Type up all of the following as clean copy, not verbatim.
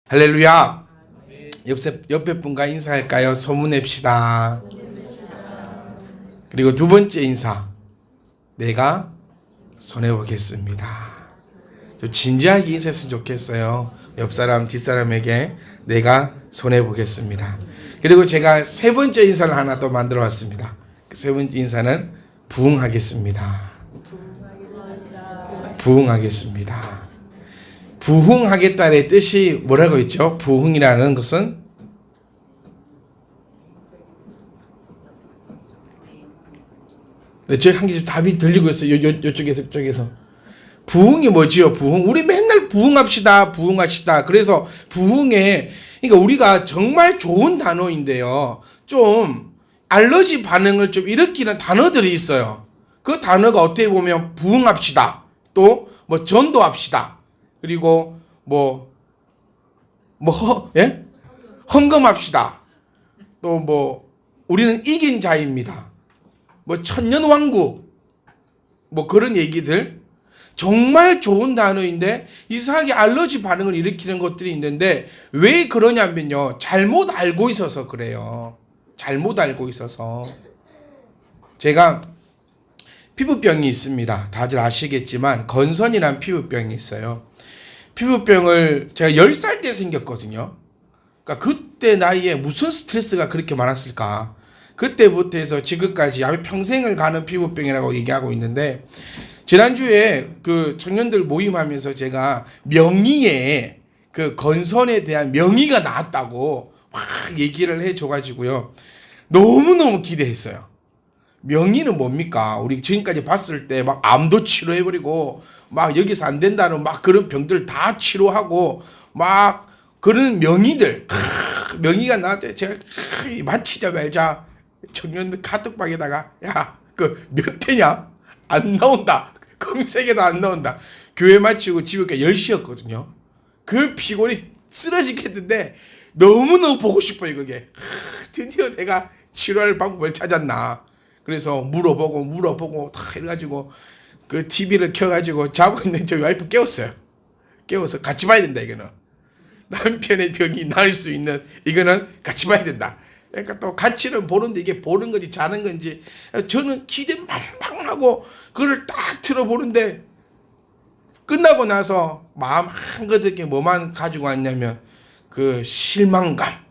할렐루야. 옆에 분과 인사할까요? 소문냅시다. 그리고 두 번째 인사. 내가 손해보겠습니다. 좀 진지하게 인사했으면 좋겠어요. 옆사람 뒷사람에게 내가 손해보겠습니다. 그리고 제가 세 번째 인사를 하나 또 만들어 왔습니다. 그 세 번째 인사는 부흥하겠습니다. 부흥하겠습니다. 부흥하겠다의 뜻이 뭐라고 했죠? 부흥이라는 것은 저 한 개 답이 들리고 있어요. 이쪽에서 저쪽에서. 부흥이 뭐지요? 부흥. 우리 맨날 부흥합시다. 부흥합시다. 그래서 부흥에 그러니까 우리가 정말 좋은 단어인데요. 좀 알러지 반응을 좀 일으키는 단어들이 있어요. 그 단어가 어떻게 보면 부흥합시다. 또 뭐 전도합시다. 그리고 헌금합시다. 또 우리는 이긴 자입니다. 천년왕국 그런 얘기들 정말 좋은 단어인데 이상하게 알러지 반응을 일으키는 것들이 있는데 왜 그러냐면요, 잘못 알고 있어서 그래요. 잘못 알고 있어서. 제가 피부병이 있습니다. 다들 아시겠지만 건선이라는 피부병이 있어요. 피부병을 제가 10살 때 생겼거든요. 그러니까 그때 나이에 무슨 스트레스가 그렇게 많았을까. 그때부터 해서 지금까지 아마 평생을 가는 피부병이라고 얘기하고 있는데, 지난주에 그 청년들 모임하면서 제가 명의에 그 건선에 대한 명의가 나왔다고 막 얘기를 해줘가지고요. 너무너무 기대했어요. 명의는 뭡니까? 우리 지금까지 봤을 때 막 암도 치료해버리고 막 여기서 안 된다는 막 그런 병들 다 치료하고 막 그런 명의들. 명의가 나한테 제가 마치자 말자 청년들 카톡방에다가 야, 그 몇 회냐? 안 나온다. 검색에도 안 나온다. 교회 마치고 집에 10시였거든요. 그 피곤이 쓰러지겠는데 너무너무 보고 싶어요, 그게. 드디어 내가 치료할 방법을 찾았나. 그래서 물어보고 다 해가지고 그 TV를 켜가지고 자고 있는 저희 와이프 깨웠어요. 깨워서 같이 봐야 된다, 이거는. 남편의 병이 나을 수 있는 이거는 같이 봐야 된다. 그러니까 또 같이는 보는데 이게 보는 건지 자는 건지 저는 기대 만만하고 그걸 딱 틀어보는데 끝나고 나서 마음 한가득에 뭐만 가지고 왔냐면 그 실망감.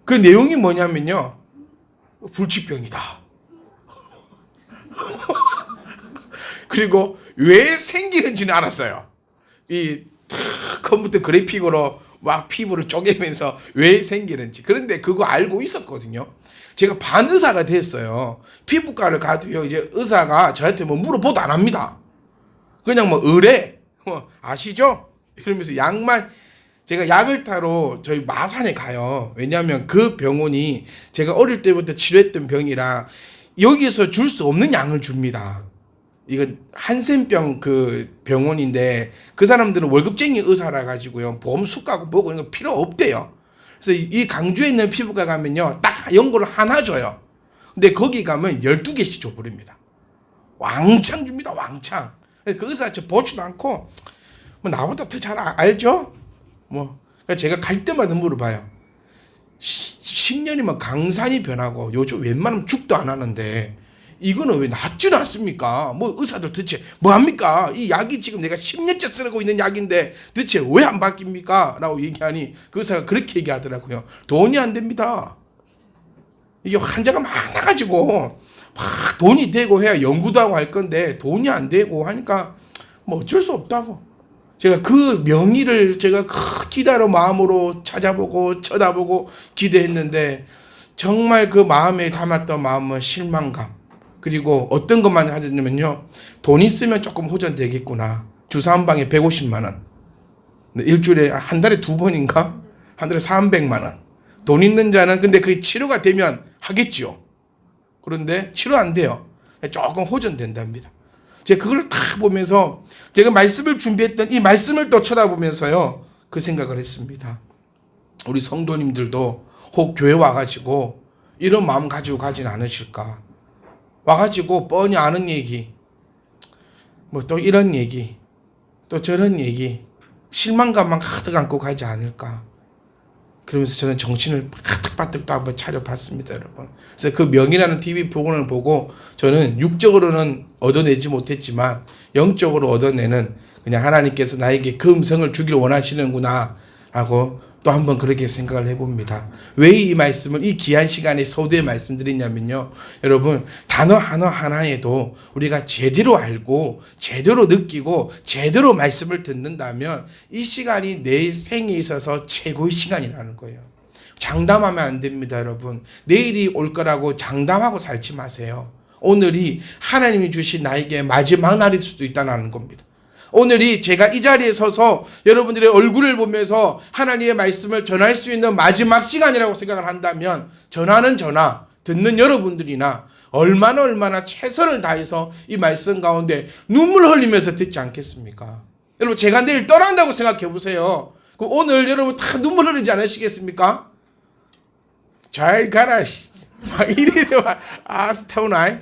그 내용이 뭐냐면요, 불치병이다. 그리고 왜 생기는지는 알았어요. 이 컴퓨터 그래픽으로 막 피부를 쪼개면서 왜 생기는지. 그런데 그거 알고 있었거든요. 제가 반의사가 됐어요. 피부과를 가도요, 이제 의사가 저한테 물어보도 안 합니다. 그냥 의뢰 아시죠? 이러면서 약만, 제가 약을 타러 저희 마산에 가요. 왜냐하면 그 병원이 제가 어릴 때부터 치료했던 병이라 여기서 줄 수 없는 약을 줍니다. 이거 한센병 그 병원인데 그 사람들은 월급쟁이 의사라 가지고요, 보험 수가고 뭐고 이런 거 필요 없대요. 그래서 이 강주에 있는 피부과 가면요, 딱 연고를 하나 줘요. 근데 거기 가면 12개씩 줘버립니다. 왕창 줍니다, 왕창. 그 의사 저 보지도 않고 나보다 더 잘 알죠? 제가 갈 때마다 물어봐요. 10년이면 강산이 변하고 요즘 웬만하면 죽도 안 하는데 이거는 왜 낫지도 않습니까? 의사들 도대체 뭐합니까? 이 약이 지금 내가 10년째 쓰고 있는 약인데 도대체 왜 안 바뀝니까? 라고 얘기하니 그 의사가 그렇게 얘기하더라고요. 돈이 안 됩니다. 이게 환자가 많아가지고 막 돈이 되고 해야 연구도 하고 할 건데 돈이 안 되고 하니까 어쩔 수 없다고. 제가 그 명의를 제가 기다려 마음으로 찾아보고 쳐다보고 기대했는데 정말 그 마음에 담았던 마음은 실망감. 그리고 어떤 것만 하냐면요, 돈 있으면 조금 호전되겠구나. 주사 한 방에 150만 원. 일주일에 한 달에 2번인가? 한 달에 300만 원. 돈 있는 자는 근데 그게 치료가 되면 하겠지요. 그런데 치료 안 돼요. 조금 호전된답니다. 제가 그걸 다 보면서 제가 말씀을 준비했던 이 말씀을 또 쳐다보면서요, 그 생각을 했습니다. 우리 성도님들도 혹 교회 와가지고 이런 마음 가지고 가진 않으실까. 와가지고 뻔히 아는 얘기, 또 이런 얘기, 또 저런 얘기, 실망감만 가득 안고 가지 않을까. 그러면서 저는 정신을 바득바득 또 한번 차려봤습니다, 여러분. 그래서 그 명이라는 TV 프로그램을 보고 저는 육적으로는 얻어내지 못했지만 영적으로 얻어내는, 그냥 하나님께서 나에게 그 음성을 주기를 원하시는구나 라고 또 한번 그렇게 생각을 해봅니다. 왜 이 말씀을 이 귀한 시간에 서두에 말씀드리냐면요, 여러분, 단어 하나에도 우리가 제대로 알고 제대로 느끼고 제대로 말씀을 듣는다면 이 시간이 내 생에 있어서 최고의 시간이라는 거예요. 장담하면 안 됩니다, 여러분. 내일이 올 거라고 장담하고 살지 마세요. 오늘이 하나님이 주신 나에게 마지막 날일 수도 있다는 겁니다. 오늘이 제가 이 자리에 서서 여러분들의 얼굴을 보면서 하나님의 말씀을 전할 수 있는 마지막 시간이라고 생각을 한다면, 전하는 저나 듣는 여러분들이나 얼마나 최선을 다해서 이 말씀 가운데 눈물 흘리면서 듣지 않겠습니까? 여러분, 제가 내일 떠난다고 생각해 보세요. 그럼 오늘 여러분 다 눈물 흘리지 않으시겠습니까? 잘 가라 막 이리 되와 스타우나이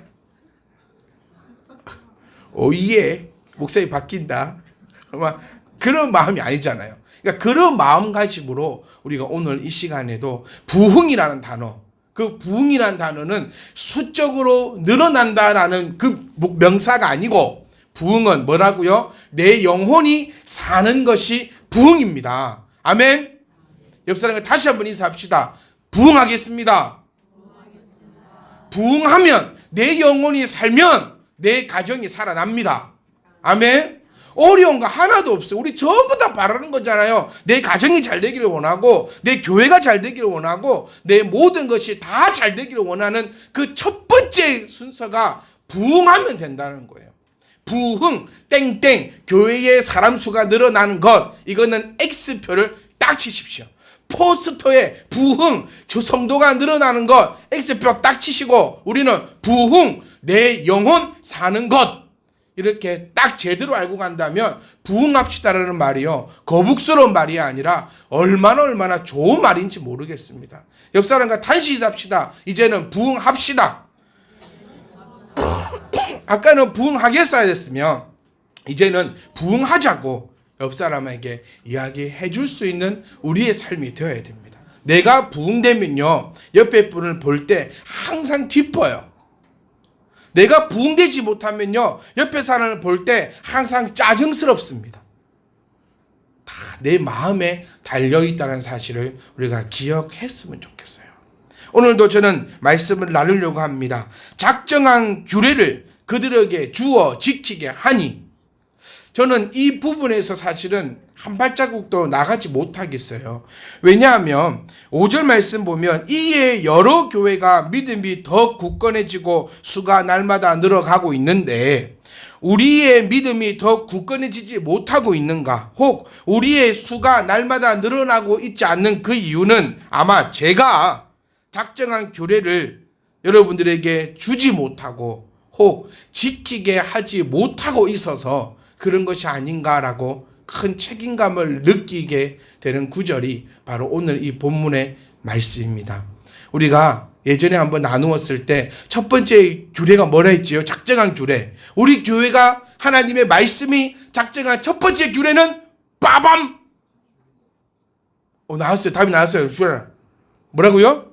오예 목사님 바뀐다. 그런 마음이 아니잖아요. 그러니까 그런 마음가짐으로 우리가 오늘 이 시간에도 부흥이라는 단어, 그 부흥이라는 단어는 수적으로 늘어난다라는 그 명사가 아니고, 부흥은 뭐라고요? 내 영혼이 사는 것이 부흥입니다. 아멘. 옆 사람과 다시 한번 인사합시다. 부흥하겠습니다. 부흥하면, 내 영혼이 살면 내 가정이 살아납니다. 아멘. 어려운 거 하나도 없어요. 우리 전부 다 바라는 거잖아요. 내 가정이 잘 되기를 원하고, 내 교회가 잘 되기를 원하고, 내 모든 것이 다 잘 되기를 원하는 그 첫 번째 순서가 부흥하면 된다는 거예요. 부흥 땡땡 교회의 사람 수가 늘어나는 것, 이거는 X표를 딱 치십시오. 포스터에 부흥 성도가 늘어나는 것 X표 딱 치시고, 우리는 부흥 내 영혼 사는 것, 이렇게 딱 제대로 알고 간다면 부흥합시다라는 말이요, 거북스러운 말이 아니라 얼마나 좋은 말인지 모르겠습니다. 옆 사람과 단시 인사합시다. 이제는 부흥합시다. 아까는 부흥하겠어야 됐으면 이제는 부흥하자고 옆 사람에게 이야기해 줄 수 있는 우리의 삶이 되어야 됩니다. 내가 부흥되면요, 옆에 분을 볼 때 항상 기뻐요. 내가 부흥되지 못하면요, 옆에 사람을 볼 때 항상 짜증스럽습니다. 다 내 마음에 달려있다는 사실을 우리가 기억했으면 좋겠어요. 오늘도 저는 말씀을 나누려고 합니다. 작정한 규례를 그들에게 주어 지키게 하니, 저는 이 부분에서 사실은 한 발자국도 나가지 못하겠어요. 왜냐하면 5절 말씀 보면, 이에 여러 교회가 믿음이 더 굳건해지고 수가 날마다 늘어가고 있는데, 우리의 믿음이 더 굳건해지지 못하고 있는가, 혹 우리의 수가 날마다 늘어나고 있지 않는 그 이유는 아마 제가 작정한 규례를 여러분들에게 주지 못하고 혹 지키게 하지 못하고 있어서 그런 것이 아닌가라고 큰 책임감을 느끼게 되는 구절이 바로 오늘 이 본문의 말씀입니다. 우리가 예전에 한번 나누었을 때 첫 번째 규례가 뭐라 했지요? 작정한 규례. 우리 교회가 하나님의 말씀이 작정한 첫 번째 규례는 빠밤! 나왔어요. 답이 나왔어요. 뭐라고요?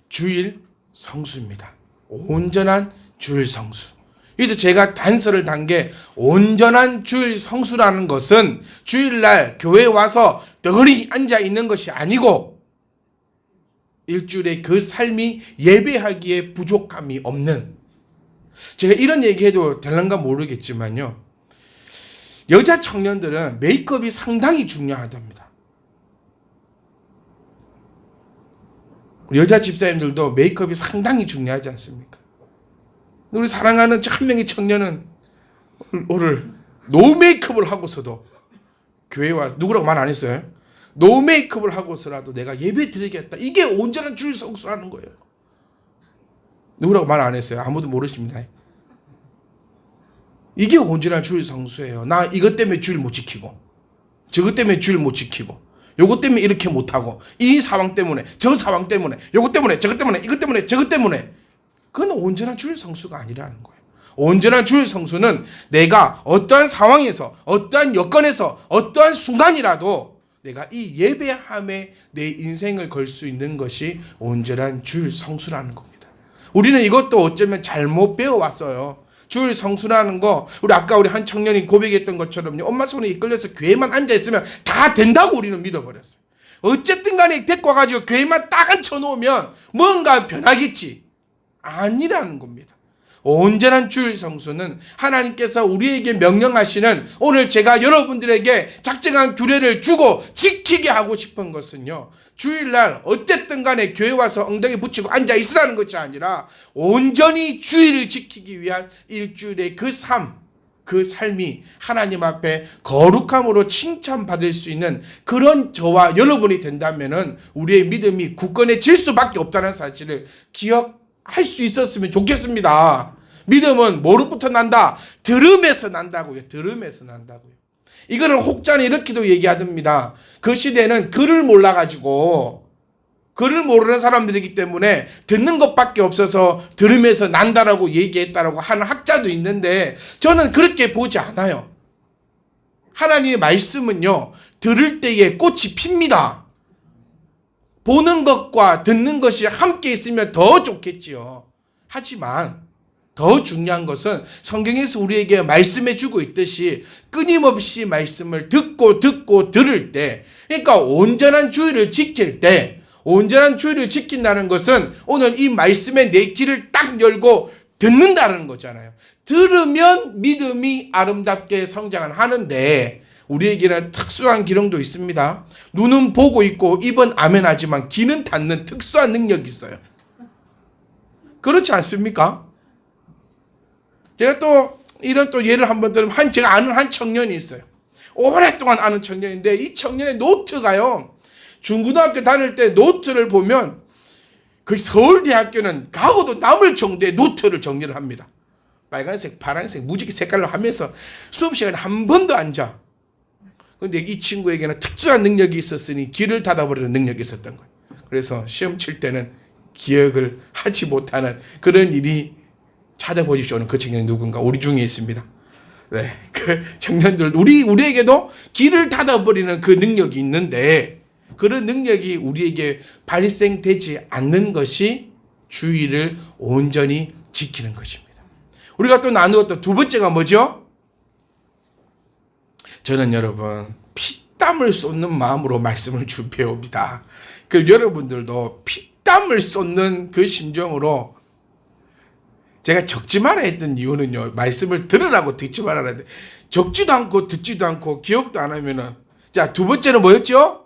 주일 성수입니다. 온전한 주일 성수. 그래서 제가 단서를 단 게, 온전한 주일 성수라는 것은 주일날 교회에 와서 덩어리 앉아 있는 것이 아니고, 일주일에 그 삶이 예배하기에 부족함이 없는, 제가 이런 얘기해도 될런가 모르겠지만요, 여자 청년들은 메이크업이 상당히 중요하답니다. 여자 집사님들도 메이크업이 상당히 중요하지 않습니까? 우리 사랑하는 한 명의 청년은 오늘 노 메이크업을 하고서도 교회에 와서, 누구라고 말 안 했어요? 노 메이크업을 하고서라도 내가 예배 드리겠다. 이게 온전한 주일 성수라는 거예요. 누구라고 말 안 했어요? 아무도 모르십니다. 이게 온전한 주일 성수예요. 나 이것 때문에 주일 못 지키고, 저것 때문에 주일 못 지키고, 요것 때문에 이렇게 못하고, 이 상황 때문에, 저 상황 때문에, 요것 때문에, 저것 때문에, 이것 때문에, 저것 때문에. 그건 온전한 주일 성수가 아니라는 거예요. 온전한 주일 성수는 내가 어떠한 상황에서, 어떠한 여건에서, 어떠한 순간이라도 내가 이 예배함에 내 인생을 걸 수 있는 것이 온전한 주일 성수라는 겁니다. 우리는 이것도 어쩌면 잘못 배워왔어요. 주일 성수라는 거, 아까 우리 한 청년이 고백했던 것처럼요, 엄마 손에 이끌려서 교회만 앉아있으면 다 된다고 우리는 믿어버렸어요. 어쨌든 간에 데리고 와가지고 교회만 딱 앉혀놓으면 뭔가 변하겠지. 아니라는 겁니다. 온전한 주일 성수는 하나님께서 우리에게 명령하시는, 오늘 제가 여러분들에게 작정한 규례를 주고 지키게 하고 싶은 것은요, 주일날 어쨌든 간에 교회 와서 엉덩이 붙이고 앉아 있으라는 것이 아니라 온전히 주일을 지키기 위한 일주일의 그 삶이 하나님 앞에 거룩함으로 칭찬받을 수 있는 그런 저와 여러분이 된다면은 우리의 믿음이 굳건해질 수밖에 없다는 사실을 기억할 수 있었으면 좋겠습니다. 믿음은 뭐로부터 난다? 들음에서 난다고요. 들음에서 난다고요. 이거를 혹자는 이렇게도 얘기하답니다. 그 시대는 글을 몰라가지고, 글을 모르는 사람들이기 때문에 듣는 것밖에 없어서 들음에서 난다라고 얘기했다라고 하는 학자도 있는데, 저는 그렇게 보지 않아요. 하나님의 말씀은요, 들을 때에 꽃이 핍니다. 보는 것과 듣는 것이 함께 있으면 더 좋겠지요. 하지만 더 중요한 것은 성경에서 우리에게 말씀해 주고 있듯이 끊임없이 말씀을 듣고 들을 때, 그러니까 온전한 주의를 지킬 때, 온전한 주의를 지킨다는 것은 오늘 이 말씀에 내 귀를 딱 열고 듣는다는 거잖아요. 들으면 믿음이 아름답게 성장을 하는데, 우리에게는 특수한 기능도 있습니다. 눈은 보고 있고 입은 아멘하지만 귀는 닫는 특수한 능력이 있어요. 그렇지 않습니까? 제가 또 이런 예를 한번 들으면, 제가 아는 한 청년이 있어요. 오랫동안 아는 청년인데, 이 청년의 노트가요, 중고등학교 다닐 때 노트를 보면 그 서울대학교는 가고도 남을 정도의 노트를 정리를 합니다. 빨간색, 파란색, 무지개 색깔로 하면서 수업 시간에 한 번도 안 자. 근데 이 친구에게는 특수한 능력이 있었으니 귀를 닫아버리는 능력이 있었던 거예요. 그래서 시험 칠 때는 기억을 하지 못하는 그런 일이, 찾아보십시오. 그 청년이 누군가 우리 중에 있습니다. 네, 그 청년들, 우리에게도 귀를 닫아버리는 그 능력이 있는데, 그런 능력이 우리에게 발생되지 않는 것이 주의를 온전히 지키는 것입니다. 우리가 또 나누었던 두 번째가 뭐죠? 저는 여러분, 피땀을 쏟는 마음으로 말씀을 배웁니다. 그 여러분들도 피땀을 쏟는 그 심정으로, 제가 적지 마라 했던 이유는요, 말씀을 들으라고 듣지 말아라 했는데, 적지도 않고 듣지도 않고 기억도 안 하면은, 자, 두 번째는 뭐였죠?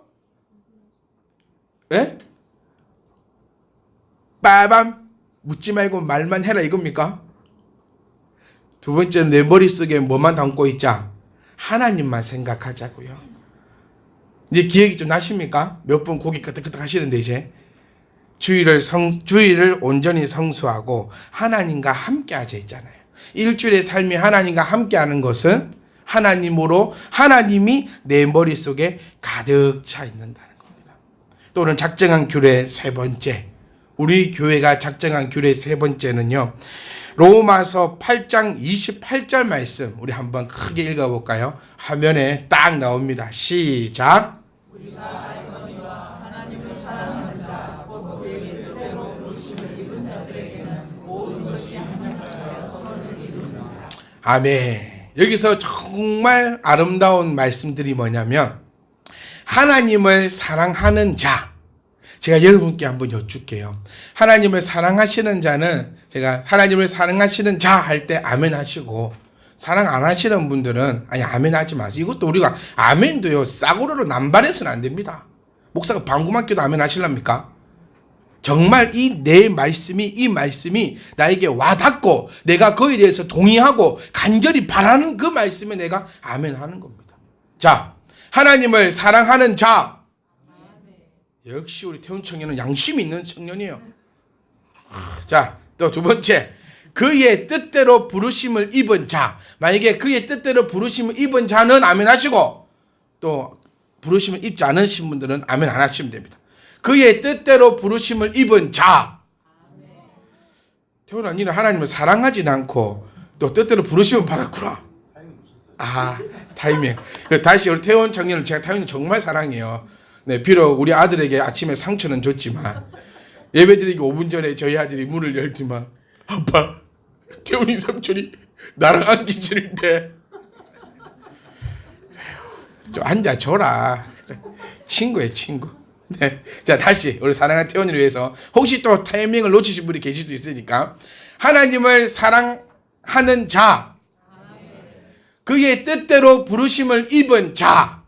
예? 빠밤, 묻지 말고 말만 해라 이겁니까? 두 번째는 내 머릿속에 뭐만 담고 있자? 하나님만 생각하자고요. 이제 기억이 좀 나십니까? 몇 분 고기 끄덕끄덕 하시는데, 이제 주의를 온전히 성수하고 하나님과 함께 하자 있잖아요. 일주일의 삶이 하나님과 함께 하는 것은 하나님으로, 하나님이 내 머릿속에 가득 차 있는다는 겁니다. 또 오늘 작정한 규례 세 번째, 우리 교회가 작정한 규례 세 번째는요, 로마서 8장 28절 말씀, 우리 한번 크게 읽어볼까요? 화면에 딱 나옵니다. 시작. 아멘. 여기서 정말 아름다운 말씀들이 뭐냐면, 하나님을 사랑하는 자, 제가 여러분께 한번 여쭐게요. 하나님을 사랑하시는 자는, 제가 하나님을 사랑하시는 자 할 때 아멘 하시고, 사랑 안 하시는 분들은 아니 아멘 하지 마세요. 이것도 우리가 아멘도요, 싸구려로 남발해서는 안 됩니다. 목사가 방구만 껴도 아멘 하실랍니까? 정말 이 말씀이 나에게 와닿고 내가 거기에 대해서 동의하고 간절히 바라는 그 말씀에 내가 아멘 하는 겁니다. 자, 하나님을 사랑하는 자. 역시 우리 태훈 청년은 양심이 있는 청년이에요. 자, 또 두 번째, 그의 뜻대로 부르심을 입은 자. 만약에 그의 뜻대로 부르심을 입은 자는 아멘 하시고, 또 부르심을 입지 않으신 분들은 아멘 안 하시면 됩니다. 그의 뜻대로 부르심을 입은 자. 태훈아, 니는 하나님을 사랑하진 않고 또 뜻대로 부르시면 받았구나. 타이밍. 다시 우리 태원 청년을 제가 태원이 정말 사랑해요. 네, 비록 우리 아들에게 아침에 상처는 줬지만 예배드리기 5분 전에 저희 아들이 문을 열지만 아빠 태원이 삼촌이 나랑 앉기 싫은데 좀 앉아줘라. 친구예요, 친구. 네. 자, 다시 우리 사랑하는 태원이를 위해서 혹시 또 타이밍을 놓치신 분이 계실 수 있으니까 하나님을 사랑하는 자, 그의 뜻대로 부르심을 입은 자,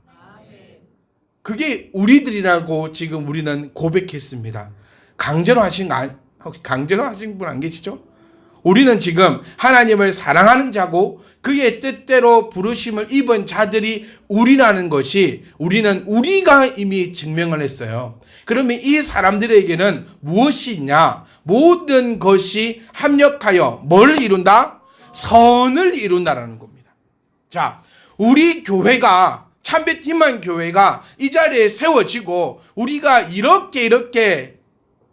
그게 우리들이라고 지금 우리는 고백했습니다. 강제로 하신 분 안 계시죠? 우리는 지금 하나님을 사랑하는 자고 그의 뜻대로 부르심을 입은 자들이 우리라는 것이 우리는 우리가 이미 증명을 했어요. 그러면 이 사람들에게는 무엇이 있냐? 모든 것이 합력하여 뭘 이룬다? 선을 이룬다라는 겁니다. 자, 우리 교회가 참배팀만 교회가 이 자리에 세워지고 우리가 이렇게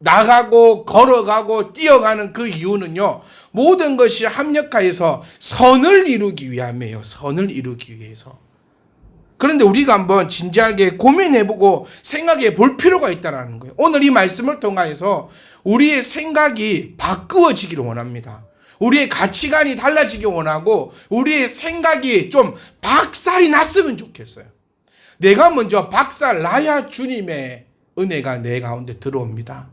나가고 걸어가고 뛰어가는 그 이유는요, 모든 것이 합력하여서 선을 이루기 위함이에요. 선을 이루기 위해서. 그런데 우리가 한번 진지하게 고민해보고 생각해 볼 필요가 있다는 거예요. 오늘 이 말씀을 통해서 우리의 생각이 바꾸어지기를 원합니다. 우리의 가치관이 달라지기 원하고 우리의 생각이 좀 박살이 났으면 좋겠어요. 내가 먼저 박살 나야 주님의 은혜가 내 가운데 들어옵니다.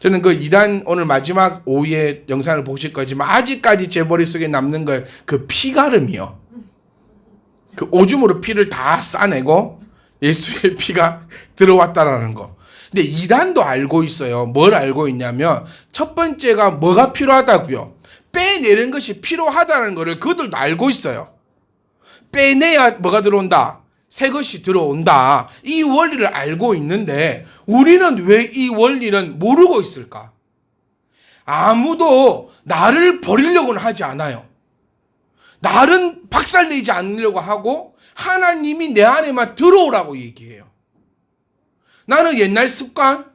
저는 그 2단 오늘 마지막 오후에 영상을 보실 거지만 아직까지 제 머릿속에 남는 걸 그 피가름이요. 그 오줌으로 피를 다 싸내고 예수의 피가 들어왔다라는 거. 근데 2단도 알고 있어요. 뭘 알고 있냐면 첫 번째가 뭐가 필요하다고요. 빼내는 것이 필요하다는 거를 그들도 알고 있어요. 빼내야 뭐가 들어온다? 새 것이 들어온다. 이 원리를 알고 있는데 우리는 왜 이 원리는 모르고 있을까? 아무도 나를 버리려고는 하지 않아요. 나는 박살내지 않으려고 하고 하나님이 내 안에만 들어오라고 얘기해요. 나는 옛날 습관,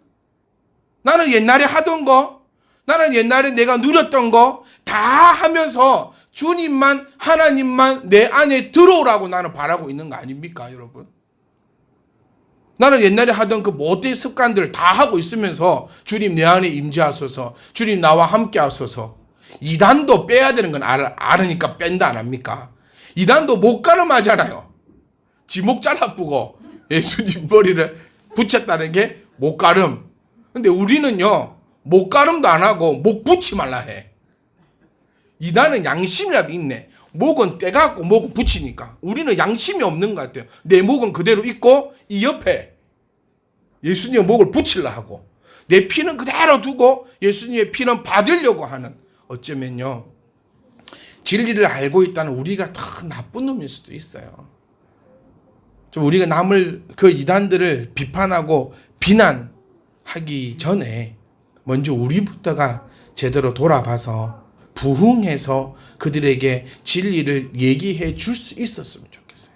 나는 옛날에 하던 거, 나는 옛날에 내가 누렸던 거 다 하면서 주님만, 하나님만 내 안에 들어오라고 나는 바라고 있는 거 아닙니까, 여러분? 나는 옛날에 하던 그 못된 습관들을 다 하고 있으면서 주님 내 안에 임재하소서, 주님 나와 함께 하소서. 2단도 빼야 되는 건 알으니까 뺀다 안 합니까? 2단도 목가름하잖아요. 지목 잘라쁘고 예수님 머리를 붙였다는 게 목가름. 근데 우리는요, 목가름도 안 하고 목 붙지 말라 해. 2단은 양심이라도 있네. 목은 떼갖고 목은 붙이니까. 우리는 양심이 없는 것 같아요. 내 목은 그대로 있고 이 옆에 예수님의 목을 붙이려 하고 내 피는 그대로 두고 예수님의 피는 받으려고 하는, 어쩌면요 진리를 알고 있다는 우리가 더 나쁜 놈일 수도 있어요. 좀 우리가 남을 그 이단들을 비판하고 비난하기 전에 먼저 우리부터가 제대로 돌아봐서 부흥해서 그들에게 진리를 얘기해 줄 수 있었으면 좋겠어요.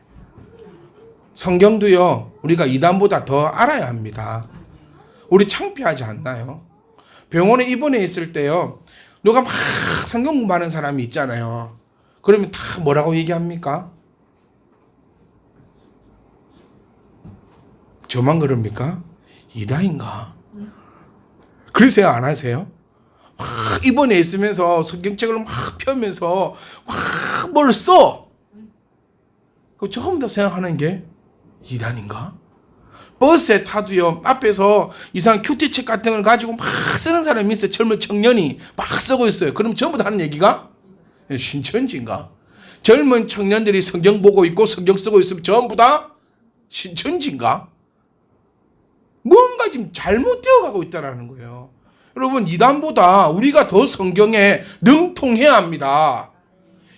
성경도요, 우리가 이단보다 더 알아야 합니다. 우리 창피하지 않나요? 병원에 입원해 있을 때요, 누가 막 성경 공부하는 사람이 있잖아요. 그러면 다 뭐라고 얘기합니까? 저만 그럽니까? 이다인가? 그러세요? 안 하세요? 막 입원해 있으면서 성경책을 막 펴면서 막 뭘 써. 그 처음 다 생각하는 게 이단인가? 버스에 타도요, 앞에서 이상한 큐티책 같은 걸 가지고 막 쓰는 사람이 있어요. 젊은 청년이 막 쓰고 있어요. 그럼 전부 다 하는 얘기가 신천지인가? 젊은 청년들이 성경 보고 있고 성경 쓰고 있으면 전부 다 신천지인가? 뭔가 지금 잘못되어 가고 있다는 거예요. 여러분, 이단보다 우리가 더 성경에 능통해야 합니다.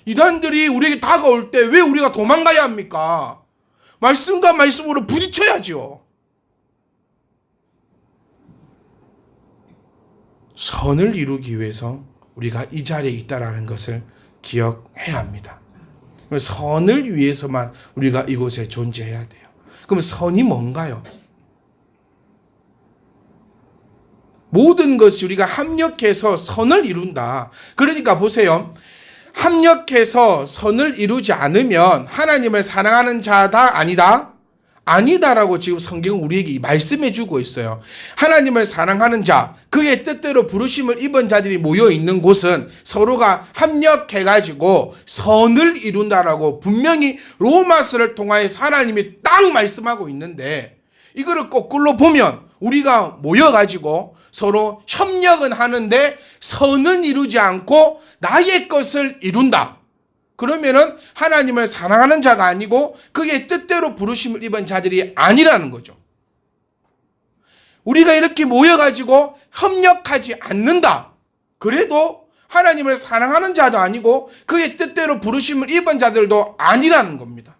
이단들이 우리에게 다가올 때 왜 우리가 도망가야 합니까? 말씀과 말씀으로 부딪혀야죠. 선을 이루기 위해서 우리가 이 자리에 있다는 것을 기억해야 합니다. 선을 위해서만 우리가 이곳에 존재해야 돼요. 그럼 선이 뭔가요? 모든 것이 우리가 합력해서 선을 이룬다. 그러니까 보세요. 합력해서 선을 이루지 않으면 하나님을 사랑하는 자다 아니다? 아니다라고 지금 성경은 우리에게 말씀해 주고 있어요. 하나님을 사랑하는 자, 그의 뜻대로 부르심을 입은 자들이 모여 있는 곳은 서로가 합력해 가지고 선을 이룬다라고 분명히 로마서를 통하여서 하나님이 딱 말씀하고 있는데, 이거를 거꾸로 보면 우리가 모여 가지고 서로 협력은 하는데 선은 이루지 않고 나의 것을 이룬다. 그러면은 하나님을 사랑하는 자가 아니고 그의 뜻대로 부르심을 입은 자들이 아니라는 거죠. 우리가 이렇게 모여가지고 협력하지 않는다. 그래도 하나님을 사랑하는 자도 아니고 그의 뜻대로 부르심을 입은 자들도 아니라는 겁니다.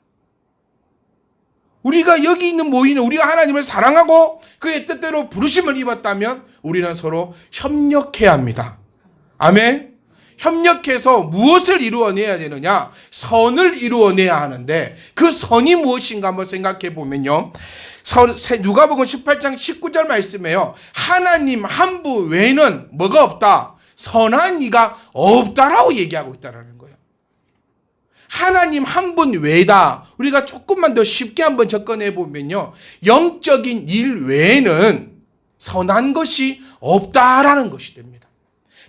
우리가 여기 있는 모이는 우리가 하나님을 사랑하고 그의 뜻대로 부르심을 입었다면 우리는 서로 협력해야 합니다. 아멘. 협력해서 무엇을 이루어내야 되느냐? 선을 이루어내야 하는데 그 선이 무엇인가 한번 생각해 보면요. 누가복음 18장 19절 말씀에요. 하나님 한 분 외에는 뭐가 없다? 선한 이가 없다라고 얘기하고 있다는 거예요. 하나님 한 분 외다. 우리가 조금만 더 쉽게 한번 접근해 보면요. 영적인 일 외에는 선한 것이 없다라는 것이 됩니다.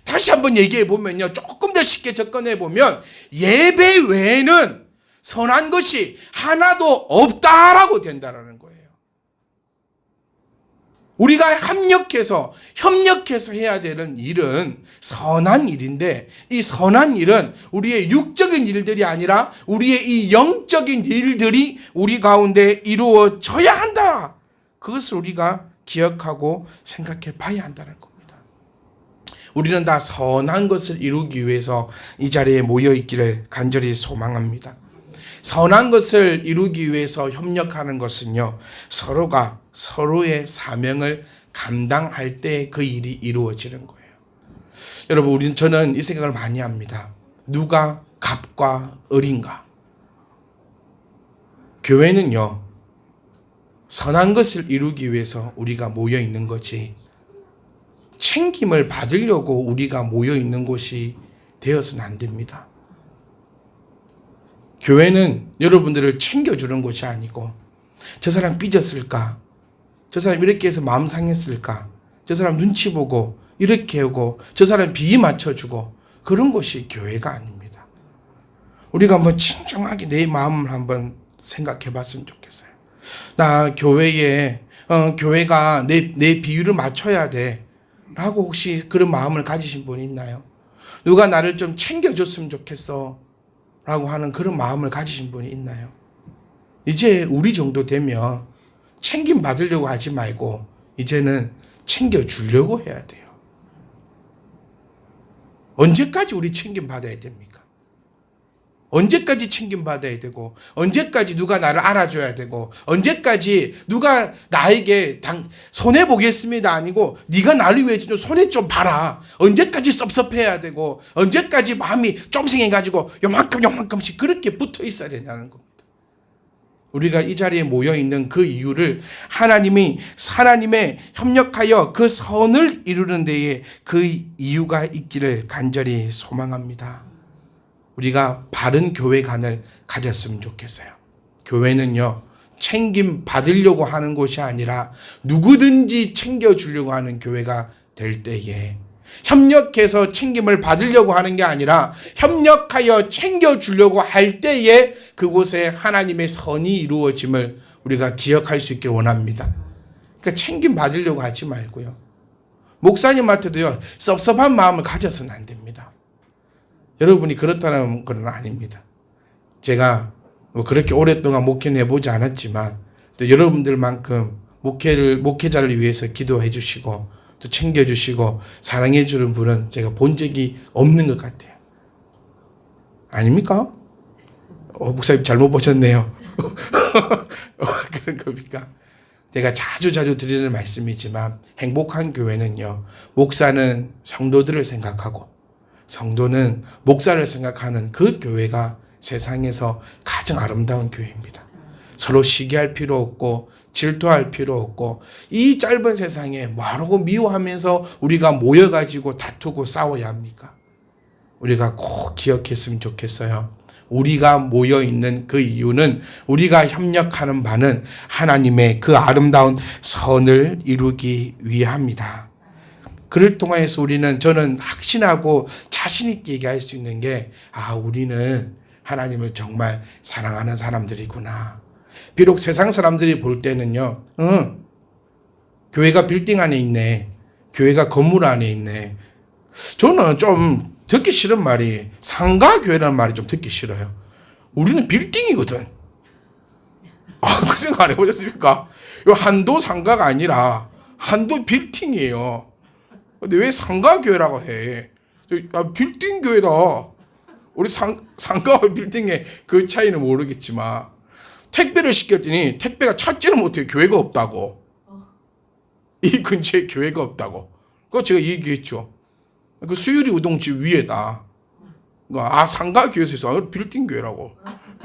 다시 한번 얘기해 보면요. 조금 더 쉽게 접근해 보면 예배 외에는 선한 것이 하나도 없다라고 된다라는 거예요. 우리가 협력해서 해야 되는 일은 선한 일인데 이 선한 일은 우리의 육적인 일들이 아니라 우리의 이 영적인 일들이 우리 가운데 이루어져야 한다. 그것을 우리가 기억하고 생각해 봐야 한다는 겁니다. 우리는 다 선한 것을 이루기 위해서 이 자리에 모여 있기를 간절히 소망합니다. 선한 것을 이루기 위해서 협력하는 것은요, 서로가 서로의 사명을 감당할 때 그 일이 이루어지는 거예요. 여러분, 저는 이 생각을 많이 합니다. 누가 갑과 을인가? 교회는요, 선한 것을 이루기 위해서 우리가 모여 있는 거지, 챙김을 받으려고 우리가 모여 있는 곳이 되어서는 안 됩니다. 교회는 여러분들을 챙겨주는 곳이 아니고, 저 사람 삐졌을까? 저 사람 이렇게 해서 마음 상했을까? 저 사람 눈치 보고 이렇게 하고 저 사람 비위 맞춰주고 그런 곳이 교회가 아닙니다. 우리가 한번 진중하게 내 마음을 한번 생각해 봤으면 좋겠어요. 나 교회가 내 비위를 맞춰야 돼 라고 혹시 그런 마음을 가지신 분이 있나요? 누가 나를 좀 챙겨줬으면 좋겠어 라고 하는 그런 마음을 가지신 분이 있나요? 이제 우리 정도 되면 챙김 받으려고 하지 말고 이제는 챙겨주려고 해야 돼요. 언제까지 우리 챙김 받아야 됩니까? 언제까지 챙김 받아야 되고, 언제까지 누가 나를 알아줘야 되고, 언제까지 누가 나에게 손해보겠습니다 아니고 네가 나를 위해 좀 손해 좀 봐라. 언제까지 섭섭해야 되고, 언제까지 마음이 좀 생겨가지고 요만큼씩 그렇게 붙어 있어야 되냐는 겁니다. 우리가 이 자리에 모여 있는 그 이유를 하나님의 협력하여 그 선을 이루는 데에 그 이유가 있기를 간절히 소망합니다. 우리가 바른 교회관을 가졌으면 좋겠어요. 교회는요, 챙김 받으려고 하는 곳이 아니라 누구든지 챙겨주려고 하는 교회가 될 때에, 협력해서 챙김을 받으려고 하는 게 아니라 협력하여 챙겨주려고 할 때에 그곳에 하나님의 선이 이루어짐을 우리가 기억할 수 있길 원합니다. 그러니까 챙김 받으려고 하지 말고요. 목사님한테도요, 섭섭한 마음을 가져서는 안 됩니다. 여러분이 그렇다는 건 아닙니다. 제가 그렇게 오랫동안 목회는 해보지 않았지만 또 여러분들만큼 목회자를 위해서 기도해 주시고 또 챙겨주시고 사랑해 주는 분은 제가 본 적이 없는 것 같아요. 아닙니까? 목사님 잘못 보셨네요. 그런 겁니까? 제가 자주 드리는 말씀이지만 행복한 교회는요, 목사는 성도들을 생각하고 성도는 목사를 생각하는 그 교회가 세상에서 가장 아름다운 교회입니다. 서로 시기할 필요 없고 질투할 필요 없고 이 짧은 세상에 뭐하라고 미워하면서 우리가 모여가지고 다투고 싸워야 합니까? 우리가 꼭 기억했으면 좋겠어요. 우리가 모여 있는 그 이유는, 우리가 협력하는 바는 하나님의 그 아름다운 선을 이루기 위함이다. 그를 통해서 저는 확신하고 자신 있게 얘기할 수 있는 게, 우리는 하나님을 정말 사랑하는 사람들이구나. 비록 세상 사람들이 볼 때는요, 교회가 빌딩 안에 있네, 교회가 건물 안에 있네. 저는 좀 듣기 싫은 말이 상가교회라는 말이 좀 듣기 싫어요. 우리는 빌딩이거든. 그 생각 안 해보셨습니까? 이 한도 상가가 아니라 한도 빌딩이에요. 근데 왜 상가교회라고 해? 빌딩 교회다. 우리 상가와 빌딩의 그 차이는 모르겠지만, 택배를 시켰더니 택배가 찾지를 못해요. 교회가 없다고. 이 근처에 교회가 없다고. 그거 제가 얘기했죠. 그 수유리 우동집 위에다. 상가 교회에서 빌딩 교회라고.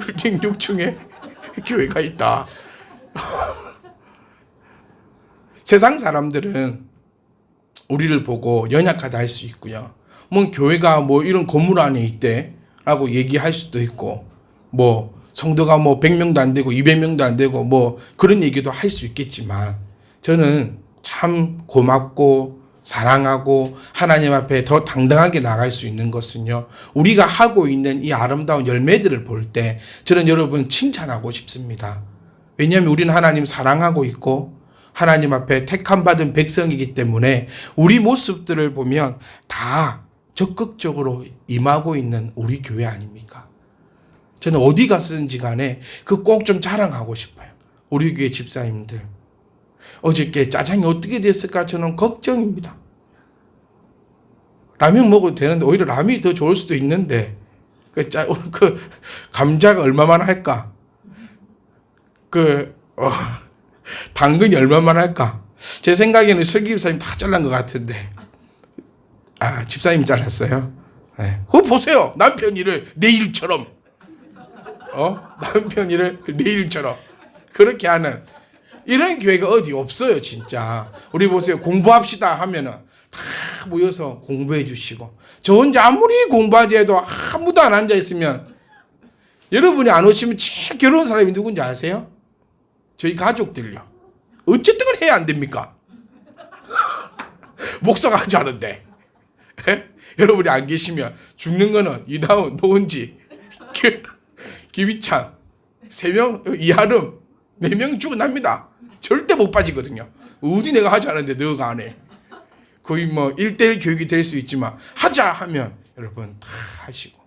빌딩 6층에 교회가 있다. 세상 사람들은 우리를 보고 연약하다 할 수 있고요. 교회가 이런 건물 안에 있대라고 얘기할 수도 있고, 성도가 100명도 안 되고 200명도 안 되고 그런 얘기도 할 수 있겠지만, 저는 참 고맙고 사랑하고 하나님 앞에 더 당당하게 나갈 수 있는 것은요, 우리가 하고 있는 이 아름다운 열매들을 볼 때 저는 여러분 칭찬하고 싶습니다. 왜냐하면 우리는 하나님 사랑하고 있고 하나님 앞에 택함 받은 백성이기 때문에 우리 모습들을 보면 다 적극적으로 임하고 있는 우리 교회 아닙니까? 저는 어디 갔든지 간에 꼭 좀 자랑하고 싶어요. 우리 교회 집사님들. 어저께 짜장이 어떻게 됐을까 저는 걱정입니다. 라면 먹어도 되는데 오히려 라면이 더 좋을 수도 있는데, 그 감자가 얼마만 할까? 당근이 얼마만 할까? 제 생각에는 설기 집사님 다 잘란 것 같은데, 집사님이 잘랐어요. 네. 그거 보세요. 남편 일을 내일처럼. 남편 일을 내일처럼. 그렇게 하는 이런 교회가 어디 없어요, 진짜. 우리 보세요. 공부합시다 하면은 다 모여서 공부해 주시고, 저 혼자 아무리 공부하지 해도 아무도 안 앉아 있으면, 여러분이 안 오시면 제일 괴로운 사람이 누군지 아세요? 저희 가족들요. 어쨌든 해야 안 됩니까? 목사가 하지 않은데. 여러분이 안 계시면 죽는 거는 이다운, 노은지, 김희찬, 3명, 이하름, 4명 죽어납니다. 절대 못 빠지거든요. 어디 내가 하지 않았는데 너가 안 해. 거의 1:1 교육이 될 수 있지만, 하자 하면 여러분 다 하시고,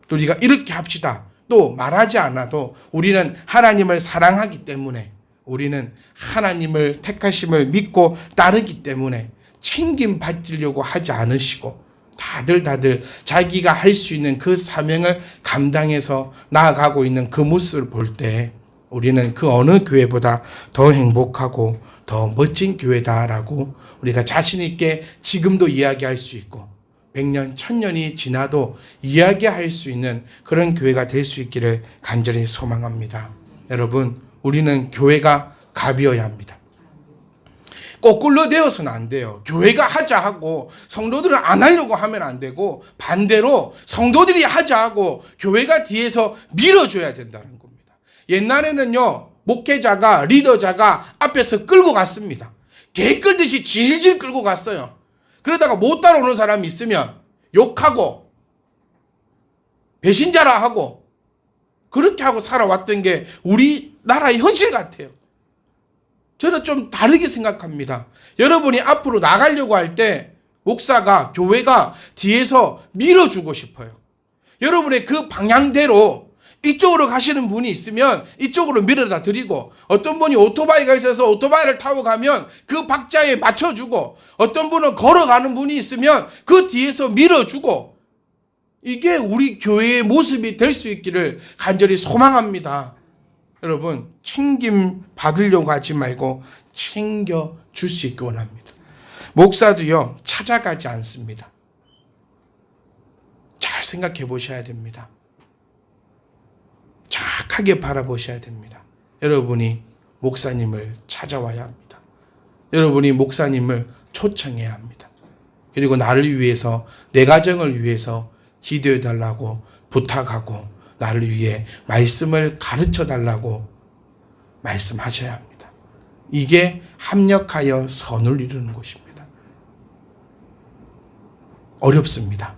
또 우리가 이렇게 합시다 또 말하지 않아도 우리는 하나님을 사랑하기 때문에, 우리는 하나님을 택하심을 믿고 따르기 때문에 챙김 받으려고 하지 않으시고, 다들 자기가 할 수 있는 그 사명을 감당해서 나아가고 있는 그 모습을 볼 때 우리는 그 어느 교회보다 더 행복하고 더 멋진 교회다라고 우리가 자신 있게 지금도 이야기할 수 있고, 100년, 1000년이 지나도 이야기할 수 있는 그런 교회가 될 수 있기를 간절히 소망합니다. 여러분, 우리는 교회가 갑이어야 합니다. 거꾸로 되어서는 안 돼요. 교회가 하자 하고 성도들은 안 하려고 하면 안 되고, 반대로 성도들이 하자 하고 교회가 뒤에서 밀어줘야 된다는 겁니다. 옛날에는요, 목회자가, 리더자가 앞에서 끌고 갔습니다. 개 끌듯이 질질 끌고 갔어요. 그러다가 못 따라오는 사람이 있으면 욕하고 배신자라 하고, 그렇게 하고 살아왔던 게 우리나라의 현실 같아요. 저는 좀 다르게 생각합니다. 여러분이 앞으로 나가려고 할 때 목사가, 교회가 뒤에서 밀어주고 싶어요. 여러분의 그 방향대로 이쪽으로 가시는 분이 있으면 이쪽으로 밀어다 드리고, 어떤 분이 오토바이가 있어서 오토바이를 타고 가면 그 박자에 맞춰주고, 어떤 분은 걸어가는 분이 있으면 그 뒤에서 밀어주고, 이게 우리 교회의 모습이 될 수 있기를 간절히 소망합니다. 여러분, 챙김 받으려고 하지 말고 챙겨줄 수 있기 원합니다. 목사도요, 찾아가지 않습니다. 잘 생각해 보셔야 됩니다. 착하게 바라보셔야 됩니다. 여러분이 목사님을 찾아와야 합니다. 여러분이 목사님을 초청해야 합니다. 그리고 나를 위해서, 내 가정을 위해서 기도해 달라고 부탁하고 나를 위해 말씀을 가르쳐 달라고 말씀하셔야 합니다. 이게 합력하여 선을 이루는 것입니다. 어렵습니다.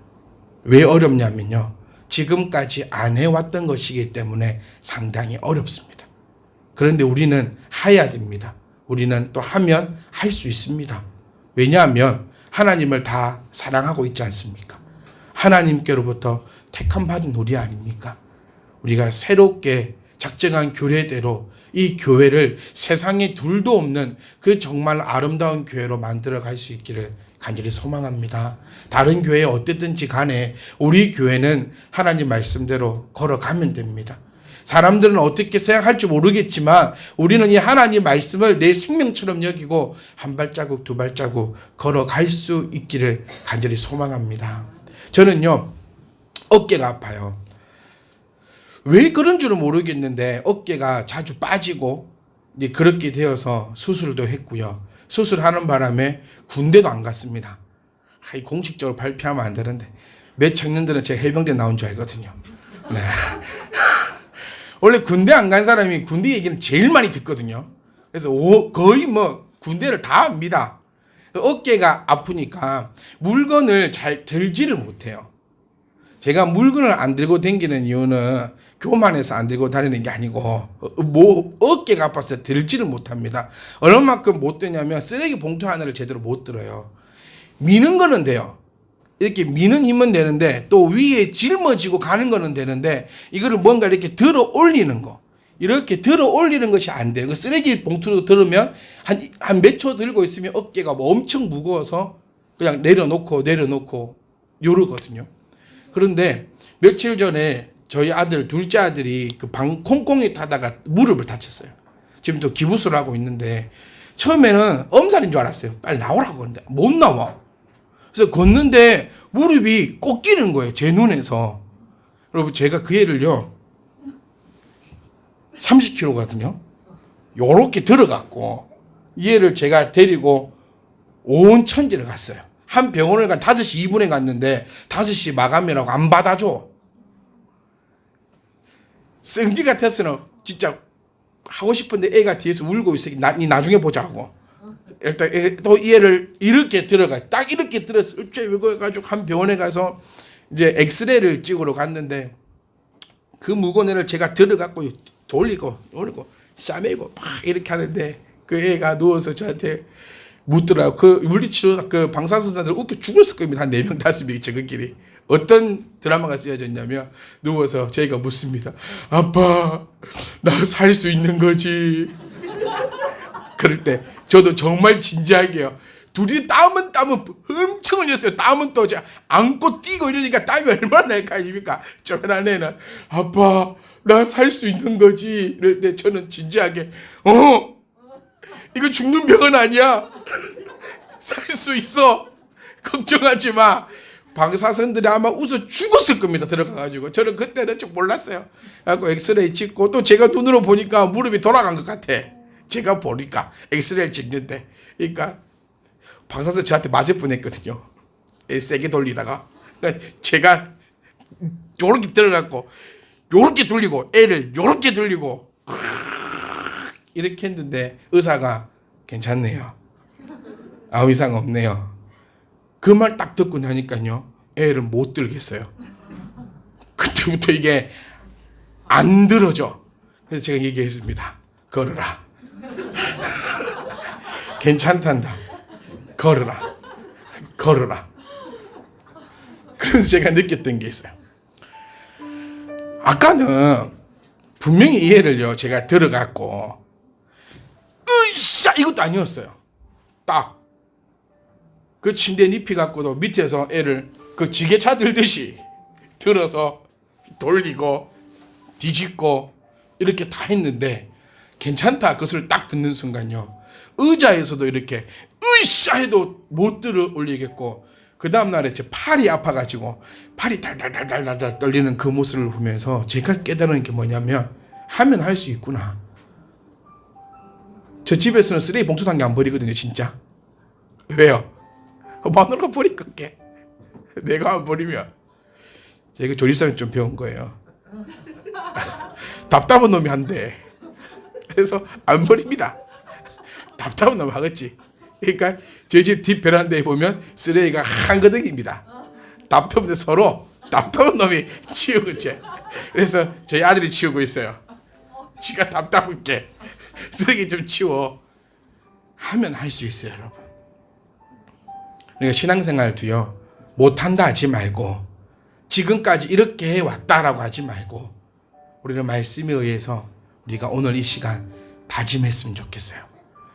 왜 어렵냐면요, 지금까지 안 해왔던 것이기 때문에 상당히 어렵습니다. 그런데 우리는 해야 됩니다. 우리는 또 하면 할 수 있습니다. 왜냐하면 하나님을 다 사랑하고 있지 않습니까? 하나님께로부터 택함 받은 우리 아닙니까? 우리가 새롭게 작정한 규례대로 이 교회를 세상에 둘도 없는 그 정말 아름다운 교회로 만들어 갈 수 있기를 간절히 소망합니다. 다른 교회 어땠든지 간에 우리 교회는 하나님 말씀대로 걸어가면 됩니다. 사람들은 어떻게 생각할지 모르겠지만 우리는 이 하나님 말씀을 내 생명처럼 여기고 한 발자국 두 발자국 걸어갈 수 있기를 간절히 소망합니다. 저는요, 어깨가 아파요. 왜 그런 줄은 모르겠는데 어깨가 자주 빠지고 이제 그렇게 되어서 수술도 했고요. 수술하는 바람에 군대도 안 갔습니다. 공식적으로 발표하면 안 되는데 몇 청년들은 제가 해병대 나온 줄 알거든요. 네. 원래 군대 안 간 사람이 군대 얘기는 제일 많이 듣거든요. 그래서 거의 뭐 군대를 다 합니다. 어깨가 아프니까 물건을 잘 들지를 못해요. 제가 물건을 안 들고 다니는 이유는 교만해서 안 들고 다니는 게 아니고 어깨가 아파서 들지를 못합니다. 얼마만큼 못 드냐면 쓰레기 봉투 하나를 제대로 못 들어요. 미는 거는 돼요. 이렇게 미는 힘은 되는데 또 위에 짊어지고 가는 거는 되는데 이거를 뭔가 이렇게 들어 올리는 거, 이렇게 들어 올리는 것이 안 돼요. 그 쓰레기 봉투로 들으면 한 몇 초 들고 있으면 어깨가 뭐 엄청 무거워서 그냥 내려놓고 요러거든요. 그런데 며칠 전에 저희 아들, 둘째 아들이 그 콩콩이 타다가 무릎을 다쳤어요. 지금 또 기부스를 하고 있는데 처음에는 엄살인 줄 알았어요. 빨리 나오라고 하는데 못 나와. 그래서 걷는데 무릎이 꺾이는 거예요. 제 눈에서. 여러분, 제가 그 애를요 30kg거든요. 요렇게 들어갔고 이 애를 제가 데리고 온 천지를 갔어요. 한 병원을 5시 2분에 갔는데 5시 마감이라고 안 받아줘. 성지 같았으면 진짜 하고 싶은데 애가 뒤에서 울고 있어. 니 나중에 보자고. 일단 또 이 애를 이렇게 들어가. 딱 이렇게 들었어. 이거 해가지고 한 병원에 가서 이제 엑스레이를 찍으러 갔는데 그 무거운 애를 제가 들어갖고 돌리고 싸매고 막 이렇게 하는데 그 애가 누워서 저한테 묻더라고. 그 물리치료 그 방사선사들 웃겨 죽었을 겁니다. 한 4명 5명이 저희끼리. 어떤 드라마가 쓰여졌냐면 누워서 저희가 묻습니다. 아빠, 나 살 수 있는 거지? 그럴 때 저도 정말 진지하게요. 둘이 땀은 엄청 흘렸어요. 땀은 또 안고 뛰고 이러니까 땀이 얼마나 날 거 아닙니까? 저런 애는 아빠, 나 살 수 있는 거지? 이럴 때 저는 진지하게 이거 죽는 병은 아니야. 살 수 있어. 걱정하지 마. 방사선들이 아마 웃어 죽었을 겁니다. 들어가가지고. 저는 그때는 좀 몰랐어요. 그래서 엑스레이 찍고 또 제가 눈으로 보니까 무릎이 돌아간 것 같아. 제가 보니까 엑스레이를 찍는데. 그러니까 방사선 저한테 맞을 뻔했거든요. 세게 돌리다가. 그러니까 제가 요렇게 들어갔고 요렇게 돌리고 애를 요렇게 돌리고 이렇게 했는데 의사가 괜찮네요. 아무 이상 없네요. 그 말 딱 듣고 나니까요, 애를 못 들겠어요. 그때부터 이게 안 들어져. 그래서 제가 얘기했습니다. 걸어라. 괜찮단다. 걸어라. 그래서 제가 느꼈던 게 있어요. 아까는 분명히 이 애를요, 제가 들어갔고 으쌰 이것도 아니었어요. 딱 그 침대 눕히 갖고도 밑에서 애를 그 지게차 들듯이 들어서 돌리고 뒤집고 이렇게 다 했는데 괜찮다 그것을 딱 듣는 순간요, 의자에서도 이렇게 으쌰 해도 못 들어 올리겠고, 그 다음날에 제 팔이 아파가지고 팔이 달달달달달 떨리는 그 모습을 보면서 제가 깨달은 게 뭐냐면, 하면 할 수 있구나. 저 집에서는 쓰레기 봉투 단 게 안 버리거든요. 진짜. 왜요? 마누라가 버릴 건게. 내가 안 버리면 제가 조립사는 좀 배운 거예요. 답답한 놈이 한대. 그래서 안 버립니다. 답답한 놈 하겠지. 그러니까 저희 집 뒷 베란다에 보면 쓰레기가 한가득입니다. 답답한데 서로 답답한 놈이 치우겠지. 그래서 저희 아들이 치우고 있어요. 지가 답답하게 쓰레기 좀 치워 하면 할 수 있어요, 여러분. 그러니까 신앙생활도요, 못한다 하지 말고 지금까지 이렇게 해왔다라고 하지 말고 우리는 말씀에 의해서 우리가 오늘 이 시간 다짐했으면 좋겠어요.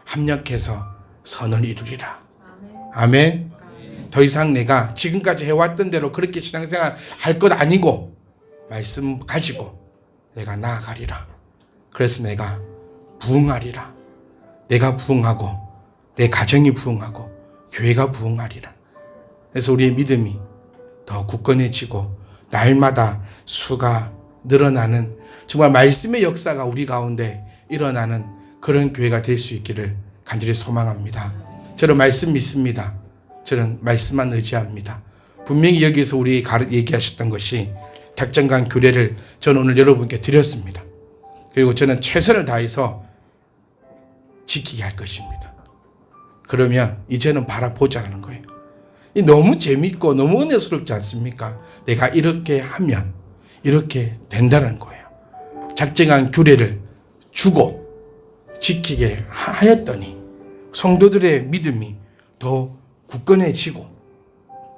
합력해서 선을 이루리라. 아멘. 더 이상 내가 지금까지 해왔던 대로 그렇게 신앙생활 할 것 아니고 말씀 가지고 내가 나아가리라. 그래서 내가 부흥하리라. 내가 부흥하고 내 가정이 부흥하고 교회가 부흥하리라. 그래서 우리의 믿음이 더 굳건해지고 날마다 수가 늘어나는 정말 말씀의 역사가 우리 가운데 일어나는 그런 교회가 될 수 있기를 간절히 소망합니다. 저는 말씀 믿습니다. 저는 말씀만 의지합니다. 분명히 여기서 우리 얘기하셨던 것이 작정간 규례를 저는 오늘 여러분께 드렸습니다. 그리고 저는 최선을 다해서 지키게 할 것입니다. 그러면 이제는 바라보자는 거예요. 너무 재밌고 너무 은혜스럽지 않습니까? 내가 이렇게 하면 이렇게 된다는 거예요. 작정한 규례를 주고 지키게 하였더니 성도들의 믿음이 더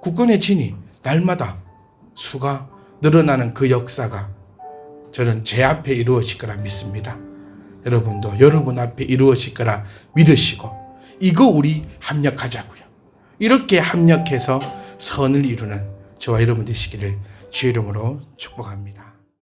굳건해지니 날마다 수가 늘어나는 그 역사가 저는 제 앞에 이루어질 거라 믿습니다. 여러분도 여러분 앞에 이루어질 거라 믿으시고 이거 우리 합력하자고요. 이렇게 합력해서 선을 이루는 저와 여러분 되시기를 주의 이름으로 축복합니다.